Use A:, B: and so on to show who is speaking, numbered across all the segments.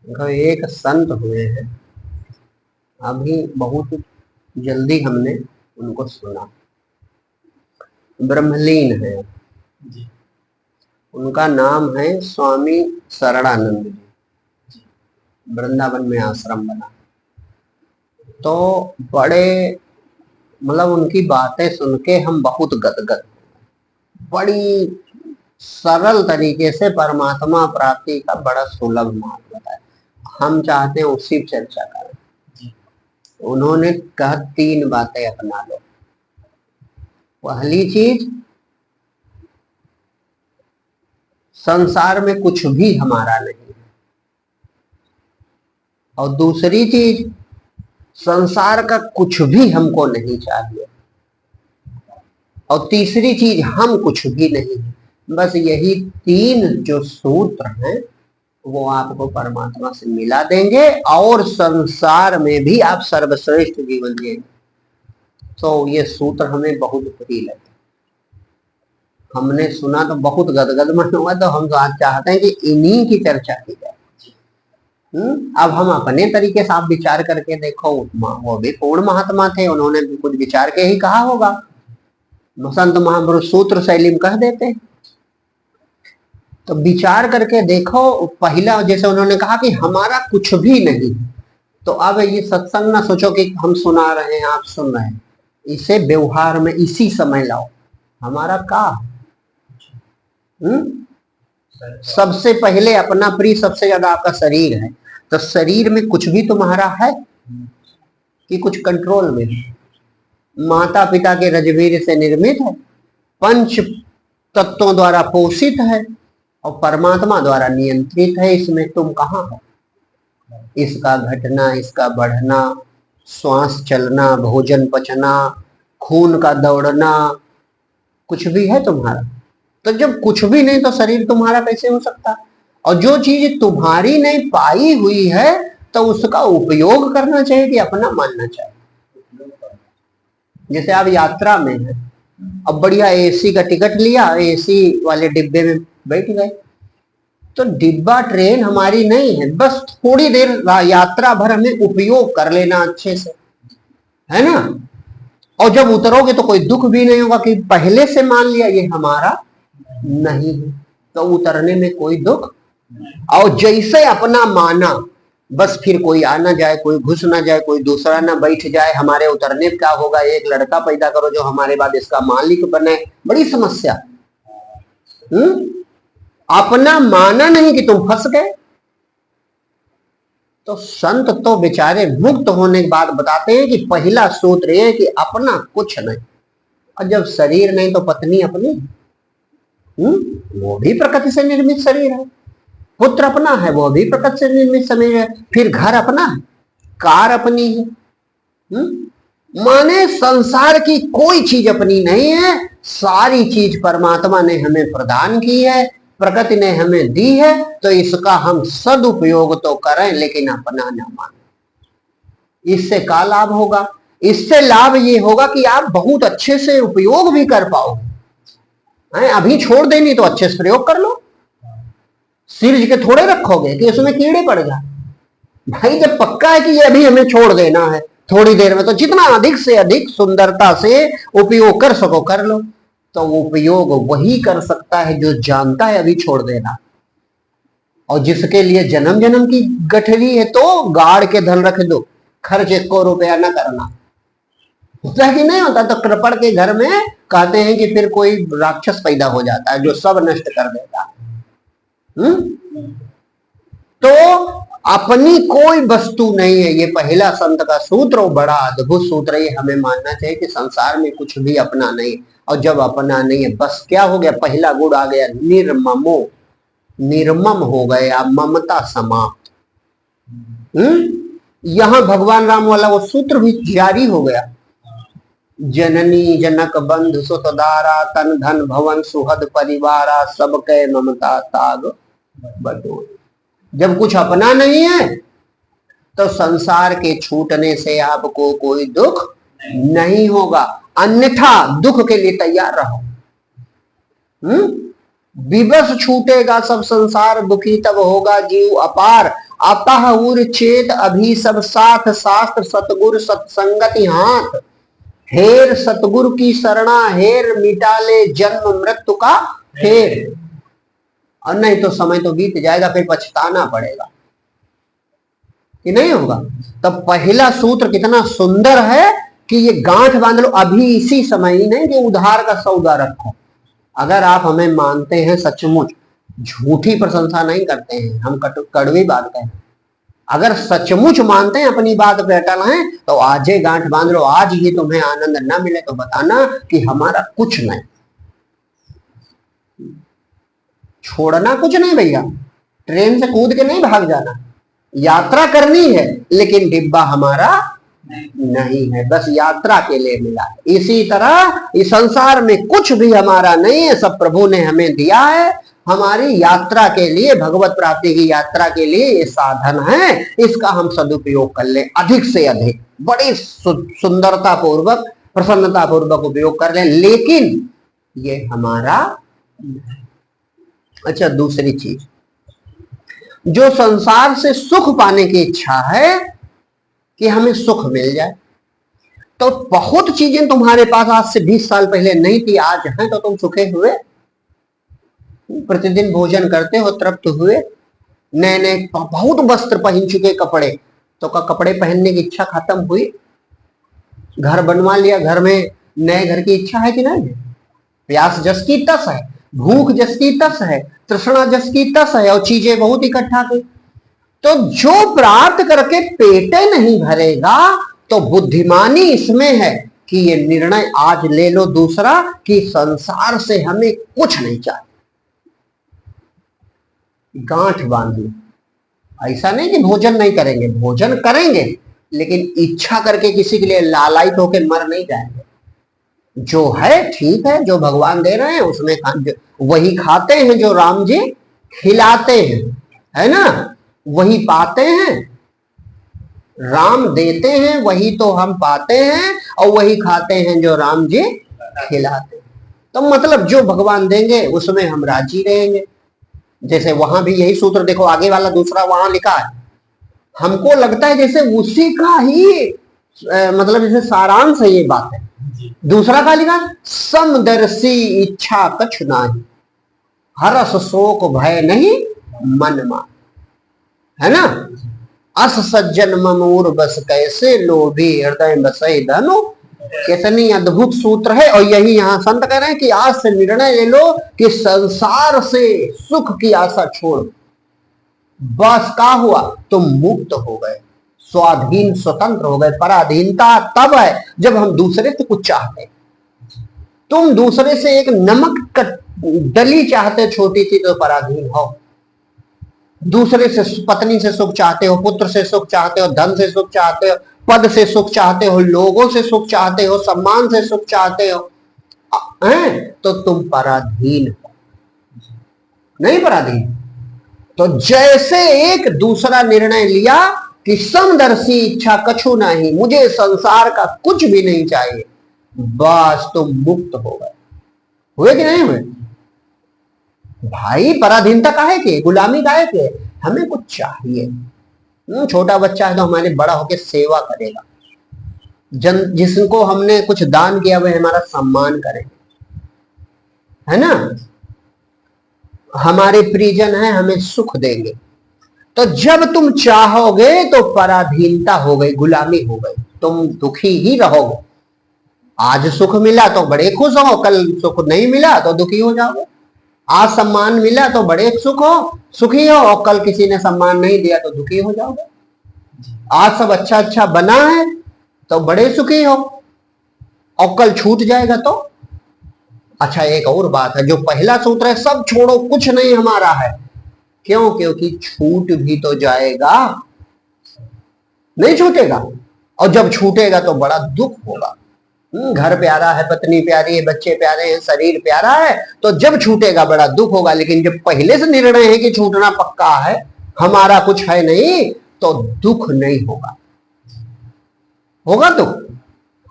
A: देखो एक संत हुए हैं, अभी बहुत जल्दी हमने उनको सुना। ब्रह्मलीन है, उनका नाम है स्वामी शरणानंद जी। वृंदावन में आश्रम बना, तो बड़े मतलब उनकी बातें सुन के हम बहुत गदगद, बड़ी सरल तरीके से परमात्मा प्राप्ति का बड़ा सुलभ मार्ग बताया। हम चाहते हैं उसी पर चर्चा करें। उन्होंने कहा 3 बातें अपना लो। पहली चीज, संसार में कुछ भी हमारा नहीं है। और दूसरी चीज, संसार का कुछ भी हमको नहीं चाहिए। और तीसरी चीज, हम कुछ भी नहीं है। बस यही 3 जो सूत्र हैं वो आपको परमात्मा से मिला देंगे और संसार में भी आप सर्वश्रेष्ठ जीवन जिएंगे। तो ये सूत्र हमें बहुत प्रिय लगे, हमने सुना तो बहुत गदगद मन हुआ। तो हम तो आज चाहते हैं कि इन्हीं की चर्चा की जाए। अब हम अपने तरीके से आप विचार करके देखो, वो भी पूर्ण महात्मा थे, उन्होंने भी कुछ विचार के ही कहा होगा। संत महापुरुष सूत्र शैली में कह देते। तो विचार करके देखो, पहला जैसे उन्होंने कहा कि हमारा कुछ भी नहीं। तो अब ये सत्संग ना सोचो कि हम सुना रहे हैं आप सुन रहे हैं, इसे व्यवहार में इसी समय लाओ। हमारा का सबसे पहले अपना प्रिय सबसे ज्यादा आपका शरीर है। तो शरीर में कुछ भी तुम्हारा है कि कुछ कंट्रोल में? माता पिता के रजवीर से निर्मित है, 5 तत्वों द्वारा पोषित है और परमात्मा द्वारा नियंत्रित है। इसमें तुम कहाँ हो? इसका घटना, इसका बढ़ना, श्वास चलना, भोजन पचना, खून का दौड़ना, कुछ भी है तुम्हारा? तो जब कुछ भी नहीं तो शरीर तुम्हारा कैसे हो सकता? और जो चीज तुम्हारी नहीं पाई हुई है तो उसका उपयोग करना चाहिए कि अपना मानना चाहिए। जैसे आप यात्रा में है, अब बढ़िया एसी का टिकट लिया, एसी वाले डिब्बे में बैठ गए, तो डिब्बा ट्रेन हमारी नहीं है, बस थोड़ी देर यात्रा भर हमें उपयोग कर लेना अच्छे से, है ना? और जब उतरोगे तो कोई दुख भी नहीं होगा कि पहले से मान लिया ये हमारा नहीं है, तो उतरने में कोई दुख। और जैसे अपना माना, बस फिर कोई आ ना जाए, कोई घुस ना जाए, कोई दूसरा ना बैठ जाए, हमारे उतरने क्या होगा? एक लड़का पैदा करो जो हमारे बाद इसका मालिक बने, बड़ी समस्या। अपना माना नहीं कि तुम फंस गए। तो संत तो बेचारे मुक्त होने के बाद बताते हैं कि पहला सूत्र ये है कि अपना कुछ नहीं। और जब शरीर नहीं तो पत्नी अपनी, वो भी प्रकृति से निर्मित शरीर है। पुत्र अपना है, वो भी प्रकृति से निर्मित शरीर है। फिर घर अपना है, कार अपनी है। माने संसार की कोई चीज अपनी नहीं है, सारी चीज परमात्मा ने हमें प्रदान की है, प्रकृति ने हमें दी है। तो इसका हम सदुपयोग तो करें लेकिन अपना न माने। इससे क्या लाभ होगा? इससे लाभ ये होगा कि आप बहुत अच्छे से उपयोग भी कर पाओगे। अभी छोड़ देनी तो अच्छे से प्रयोग कर लो, सिरज के थोड़े रखोगे कि उसमें कीड़े पड़ जाए। भाई जब पक्का है कि ये अभी हमें छोड़ देना है थोड़ी देर में, तो जितना अधिक से अधिक सुंदरता से उपयोग कर सको कर लो। तो उपयोग वही कर सकता है जो जानता है अभी छोड़ देना। और जिसके लिए जन्म जन्म की गठरी है तो गाड़ के धन रख दो, खर्च 1 रुपया न करना। होता है कि नहीं होता? तो कृपण के घर में कहते हैं कि फिर कोई राक्षस पैदा हो जाता है जो सब नष्ट कर देता है। तो अपनी कोई वस्तु नहीं है, ये पहला संत का सूत्र, बड़ा अद्भुत सूत्र है। ये हमें मानना चाहिए कि संसार में कुछ भी अपना नहीं। और जब अपना नहीं है, बस क्या हो गया? पहला गुण आ गया, निर्ममो, निर्मम हो गया, ममता समाप्त। यहां भगवान राम वाला वो सूत्र भी जारी हो गया। जननी जनक बंधु सुतदारा, तन धन भवन सुहद परिवारा, सबके ममता ताग बटोर। जब कुछ अपना नहीं है तो संसार के छूटने से आपको कोई दुख नहीं होगा, अन्यथा दुख के लिए तैयार रहो। विवश छूटेगा सब संसार, दुखी तब होगा जीव अपार। अतः उर चेत अभी सब साथ शास्त्र सतगुर सत्संगत हाथ, हेर सतगुरु की शरणा हेर मिटाले जन्म मृत्यु का फेर। और नहीं तो समय तो बीत जाएगा, फिर पछताना पड़ेगा कि नहीं होगा। तब पहला सूत्र कितना सुंदर है कि ये गांठ बांध लो अभी इसी समय ही, नहीं कि उधार का सौदा रखो। अगर आप हमें मानते हैं सचमुच, झूठी प्रशंसा नहीं करते हैं हम, कड़वी बात कहते हैं, अगर सचमुच मानते हैं अपनी बात पे अटल हैं तो आज ही गांठ बांध लो। आज ही तुम्हें आनंद न मिले तो बताना कि हमारा कुछ नहीं, छोड़ना कुछ नहीं भैया, ट्रेन से कूद के नहीं भाग जाना, यात्रा करनी है लेकिन डिब्बा हमारा नहीं है, बस यात्रा के लिए मिला है। इसी तरह इस संसार में कुछ भी हमारा नहीं है, सब प्रभु ने हमें दिया है हमारी यात्रा के लिए, भगवत प्राप्ति की यात्रा के लिए ये साधन है, इसका हम सदुपयोग कर लें, अधिक से अधिक बड़ी सुंदरता पूर्वक प्रसन्नता पूर्वक उपयोग कर लें, लेकिन ये हमारा। अच्छा, दूसरी चीज, जो संसार से सुख पाने की इच्छा है कि हमें सुख मिल जाए, तो बहुत चीजें तुम्हारे पास आज से 20 साल पहले नहीं थी, आज हैं तो तुम सुखे हुए, प्रतिदिन भोजन करते हो तृप्त हुए, नए नए बहुत वस्त्र पहन चुके, कपड़े तो का कपड़े पहनने की इच्छा खत्म हुई, घर बनवा लिया, घर में नए घर की इच्छा है कि नहीं? प्यास जस की तस है, भूख जस की तस है, तृष्णा जस की तस है, और चीजें बहुत इकट्ठा की। तो जो प्राप्त करके पेटे नहीं भरेगा तो बुद्धिमानी इसमें है कि ये निर्णय आज ले लो दूसरा कि संसार से हमें कुछ नहीं चाहिए, गांठ बांध लो। ऐसा नहीं कि भोजन नहीं करेंगे, भोजन करेंगे, लेकिन इच्छा करके किसी के लिए लालायित होकर मर नहीं जाएंगे। जो है ठीक है, जो भगवान दे रहे हैं उसमें वही खाते हैं जो राम जी खिलाते हैं, है ना, वही पाते हैं, राम देते हैं वही तो हम पाते हैं, और वही खाते हैं जो राम जी खिलाते हैं। तो मतलब जो भगवान देंगे उसमें हम राजी रहेंगे। जैसे वहां भी यही सूत्र देखो, आगे वाला दूसरा वहां लिखा है, हमको लगता है जैसे उसी का ही मतलब जैसे सारांश है ये बात है। दूसरा का लिखा, समदर्शी इच्छा कछु नाही, हरस शोक भय नहीं मन मान, है ना। अस सज्जन ममूर बस कैसे लोभी हृदय बसई धनु, कितनी अद्भुत सूत्र है। और यही यहां संत कह रहे हैं कि आज से निर्णय ले लो कि संसार से सुख की आशा छोड़, बस का हुआ तुम मुक्त हो गए, स्वाधीन स्वतंत्र हो गए। पराधीनता तब है जब हम दूसरे से कुछ चाहते, तुम दूसरे से एक नमक डली चाहते छोटी सी तो पराधीन हो, दूसरे से पत्नी से सुख चाहते हो, पुत्र से सुख चाहते हो, धन से सुख चाहते हो, पद से सुख चाहते हो, लोगों से सुख चाहते हो, सम्मान से सुख चाहते हो, हैं तो तुम पराधीन हो, नहीं पराधीन। तो जैसे एक दूसरा निर्णय लिया कि समदर्शी इच्छा कछु नहीं, मुझे संसार का कुछ भी नहीं चाहिए, बस तुम मुक्त हो गए। हुए कि नहीं हुए भाई? पराधीनता काहे के, गुलामी काहे के? हमें कुछ चाहिए। छोटा बच्चा है तो हमारे बड़ा होकर सेवा करेगा, जिसको हमने कुछ दान किया वह हमारा सम्मान करेंगे, है ना। हमारे परिजन है हमें सुख देंगे। तो जब तुम चाहोगे तो पराधीनता हो गई, गुलामी हो गई, तुम दुखी ही रहोगे। आज सुख मिला तो बड़े खुश हो, कल सुख नहीं मिला तो दुखी हो जाओगे। आज सम्मान मिला तो बड़े सुखी हो, और कल किसी ने सम्मान नहीं दिया तो दुखी हो जाओगे। आज सब अच्छा अच्छा बना है तो बड़े सुखी हो, और कल छूट जाएगा तो। अच्छा, एक और बात है, जो पहला सूत्र है सब छोड़ो कुछ नहीं हमारा है, क्यों? क्योंकि छूट भी तो जाएगा, नहीं छूटेगा, और जब छूटेगा तो बड़ा दुख होगा। घर प्यारा है, पत्नी प्यारी है, बच्चे प्यारे हैं, शरीर प्यारा है, तो जब छूटेगा बड़ा दुख होगा। लेकिन जब पहले से निर्णय है कि छूटना पक्का है, हमारा कुछ है नहीं, तो दुख नहीं होगा, होगा दुख।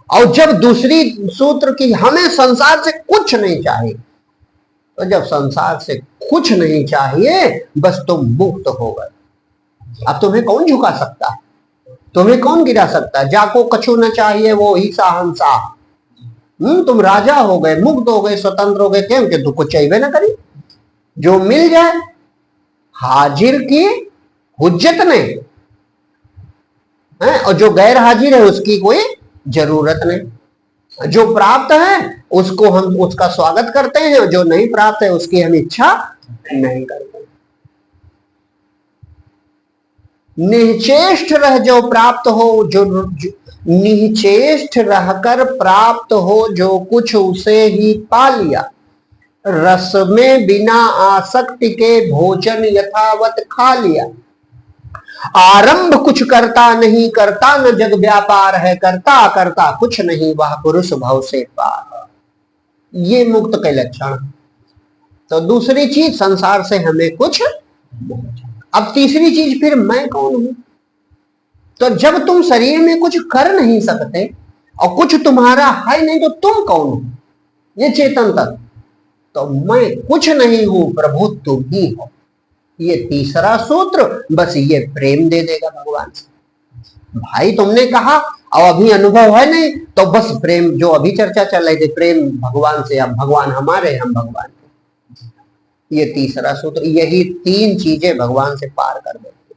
A: और जब दूसरी सूत्र की हमें संसार से कुछ नहीं चाहिए, तो जब संसार से कुछ नहीं चाहिए बस तुम मुक्त हो गए, अब तुम्हें कौन झुका सकता है, तुम्हें कौन गिरा सकता है। जाको कछु न चाहिए वो ही साहंसा। तुम राजा हो गए, मुक्त हो गए, स्वतंत्र हो गए, क्यों कि तुमको चाहिए ना करी, जो मिल जाए। हाजिर की हुज्जत नहीं है, और जो गैर हाजिर है उसकी कोई जरूरत नहीं। जो प्राप्त है उसको हम उसका स्वागत करते हैं, जो नहीं प्राप्त है उसकी हम इच्छा नहीं करते। निश्चेष्ट रह जो प्राप्त हो, जो निश्चेष्ट रहकर प्राप्त हो जो कुछ उसे ही पा लिया। रस में बिना आसक्ति के भोजन यथावत खा लिया। आरंभ कुछ करता नहीं, करता न जग व्यापार है, करता करता कुछ नहीं वह पुरुष भव से पार। ये मुक्त के लक्षण। तो दूसरी चीज संसार से हमें कुछ। अब तीसरी चीज फिर मैं कौन हूं। तो जब तुम शरीर में कुछ कर नहीं सकते और कुछ तुम्हारा है नहीं तो तुम कौन हो, ये चेतन तत्व। तो मैं कुछ नहीं हूं प्रभु तुम ही हो। ये तीसरा सूत्र बस ये प्रेम दे देगा भगवान से। भाई तुमने कहा और अभी अनुभव है नहीं, तो बस प्रेम, जो अभी चर्चा चल रही थी प्रेम भगवान से, अब भगवान हमारे हम भगवान के। ये तीसरा सूत्र, यही तीन चीजें भगवान से पार कर देती।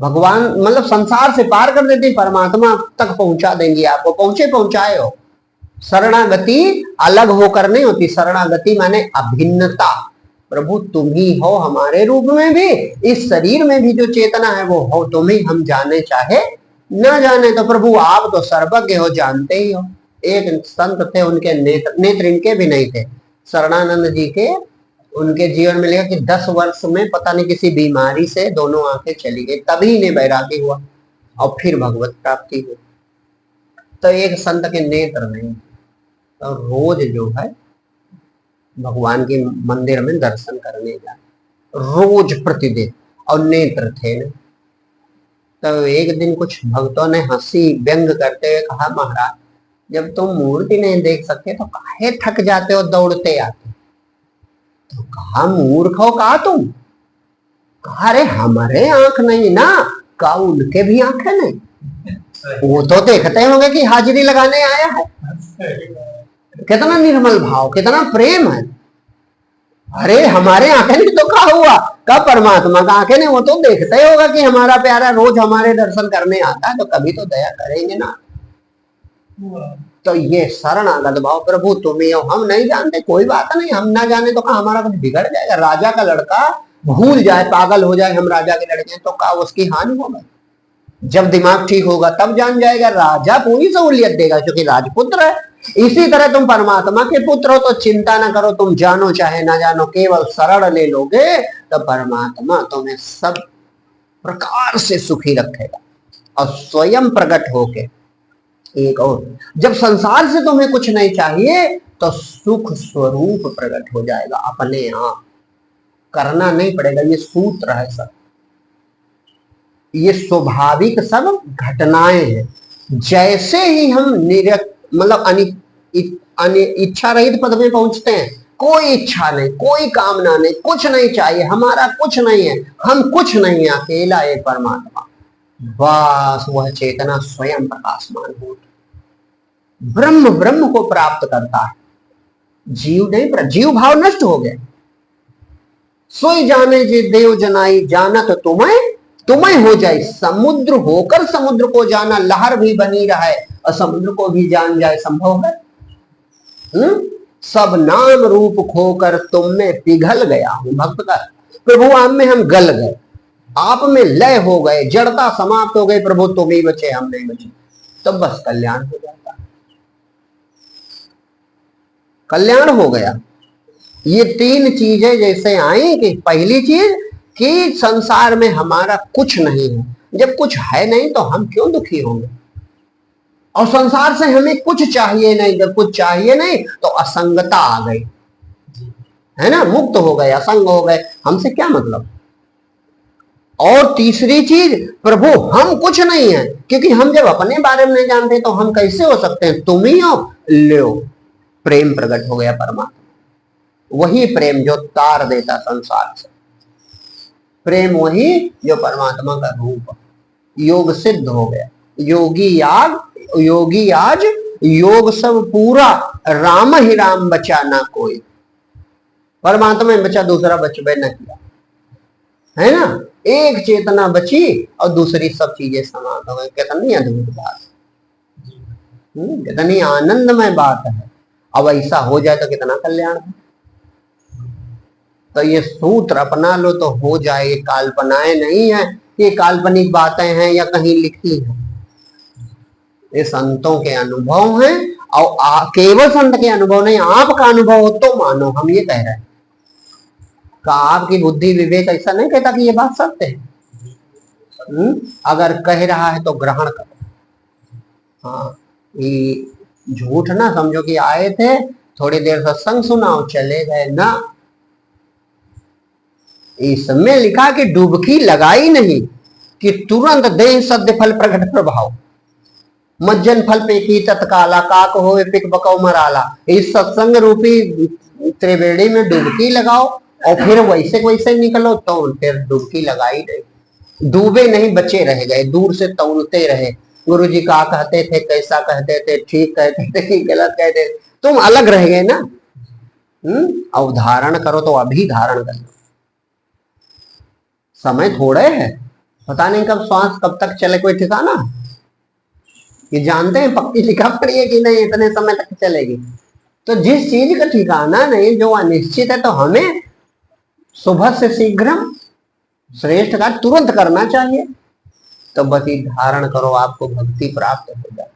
A: भगवान मतलब संसार से पार कर देती, परमात्मा तक पहुंचा देंगी आपको। पहुंचे पहुंचाए हो। शरणागति अलग होकर नहीं होती, शरणागति माने अभिन्नता। प्रभु तुम ही हो हमारे रूप में भी, इस शरीर में भी जो चेतना है वो हो तुम ही, हम जाने चाहे न जाने। तो प्रभु आप तो सर्वज्ञ हो, जानते ही हो। एक संत थे, उनके नेत्र इनके भी नहीं थे, शरणानंद जी के। उनके जीवन में लिखा कि 10 वर्ष में पता नहीं किसी बीमारी से दोनों आंखें चली गई, तभी इन्हें बैरागी हुआ और फिर भगवत प्राप्ति हुई। तो एक संत के नेत्र नहीं, तो रोज जो है भगवान के मंदिर में दर्शन करने जाए, रोज प्रतिदिन, और नेत्र थे न। तो एक दिन कुछ भक्तों ने हंसी व्यंग करते हुए कहा, महाराज जब तुम मूर्ति नहीं देख सकते तो काहे थक जाते हो दौड़ते आते। तो कहा मूर्ख हो कहा तुम। कहा अरे हमारे आंख नहीं ना, कहा उनके भी आंखें नहीं, वो तो देखते होंगे कि हाजिरी लगाने आया है। कितना निर्मल भाव, कितना प्रेम है। अरे हमारे आंखें नहीं तो क्या हुआ, कब परमात्मा का आंखें नहीं, वो तो देखते ही होगा कि हमारा प्यारा रोज हमारे दर्शन करने आता है, तो कभी तो दया करेंगे ना। तो ये शरणागत भाव, प्रभु तुम्हें हो, हम नहीं जानते कोई बात नहीं, हम ना जाने तो कहा हमारा कुछ बिगड़ जाएगा। राजा का लड़का भूल जाए, पागल हो जाए हम राजा के लड़के, तो कहा उसकी हानि होगा। जब दिमाग ठीक होगा तब जान जाएगा। राजा पूरी सहूलियत देगा क्योंकि राजपुत्र है। इसी तरह तुम परमात्मा के पुत्र हो तो चिंता ना करो, तुम जानो चाहे ना जानो, केवल शरण ले लोगे तो परमात्मा तुम्हें सब प्रकार से सुखी रखेगा और स्वयं प्रकट होके। एक और, जब संसार से तुम्हें कुछ नहीं चाहिए तो सुख स्वरूप प्रकट हो जाएगा अपने आप, करना नहीं पड़ेगा। ये सूत्र है सब, ये स्वाभाविक सब घटनाएं हैं। जैसे ही हम मतलब इच्छा रहित पद में पहुंचते हैं, कोई इच्छा नहीं, कोई कामना नहीं, कुछ नहीं चाहिए, हमारा कुछ नहीं है, हम कुछ नहीं है, अकेला एक परमात्मा, बस वह चेतना स्वयं प्रकाशमान हो ब्रह्म ब्रह्म को प्राप्त करता है। जीव नहीं, पर जीव भाव नष्ट हो गए। सोई जाने जे देव जनाई, जाना तो तुम्हें हो जाए। समुद्र होकर समुद्र को जाना, लहर भी बनी रहे और समुद्र को भी जान जाए, संभव है? सब नाम रूप खोकर तुम में पिघल गया हूं। भक्त का प्रभु आप में हम गल गए, आप में लय हो गए, जड़ता समाप्त हो गई, प्रभु तुम ही बचे हम नहीं बचे, तब तो बस कल्याण हो जाता है, कल्याण हो गया। ये तीन चीजें जैसे आई कि पहली चीज कि संसार में हमारा कुछ नहीं है। जब कुछ है नहीं तो हम क्यों दुखी होंगे। और संसार से हमें कुछ चाहिए नहीं, जब कुछ चाहिए नहीं तो असंगता आ गई, है ना, मुक्त हो गए, असंग हो गए, हमसे क्या मतलब। और तीसरी चीज, प्रभु हम कुछ नहीं है, क्योंकि हम जब अपने बारे में नहीं जानते तो हम कैसे हो सकते हैं। तुम ही हो, लो प्रेम प्रकट हो गया परमात्मा, वही प्रेम जो तार देता संसार से। प्रेम वही जो परमात्मा का रूप, योग सिद्ध हो गया। योगी आज योग सब पूरा, राम ही राम बचा ना कोई। परमात्मा में बचा, दूसरा बचबे न किया, है ना। एक चेतना बची और दूसरी सब चीजें समाप्त हो गई। कितनी अद्भुत बात, कितनी आनंदमय बात है। अब ऐसा हो जाए तो कितना कल्याण है। तो ये सूत्र अपना लो तो हो जाए। ये काल्पनाएं नहीं है, ये काल्पनिक बातें हैं या कहीं लिखी हैं, ये संतों के अनुभव हैं। और केवल संत के अनुभव नहीं, आपका अनुभव हो तो मानो। हम ये कह रहे हैं कि आपकी बुद्धि विवेक ऐसा नहीं कहता कि ये बात सत्य है। अगर कह रहा है तो ग्रहण करो। हाँ, ये झूठ ना समझो कि आए थे थोड़ी देर सत्संग सुनाओ चले गए ना। इसमें लिखा कि डुबकी लगाई नहीं कि तुरंत देह सद्य फल प्रकट प्रभाव, मज्जन फल पे की तत्काला, काक हो पिक बकाओ मराला। इस सत्संग रूपी त्रिवेणी में डुबकी लगाओ और फिर वैसे वैसे निकलो, तो फिर डुबकी लगाई नहीं, डूबे नहीं, बचे रह गए, दूर से तौलते रहे। गुरु जी का कहते थे, कैसा कहते थे, ठीक कहते थे कि गलत कहते थे, तुम अलग रह गए ना। अब धारण करो तो अभी धारण कर लो, समय थोड़े है, पता नहीं कब श्वास कब तक चले, कोई ठिकाना। ये जानते हैं पक्की लिखा पड़ी है कि नहीं इतने समय तक चलेगी। तो जिस चीज का ठिकाना नहीं, जो अनिश्चित है, तो हमें सुबह से शीघ्र श्रेष्ठ का तुरंत करना चाहिए। तो बस धारण करो, आपको भक्ति प्राप्त हो जाए।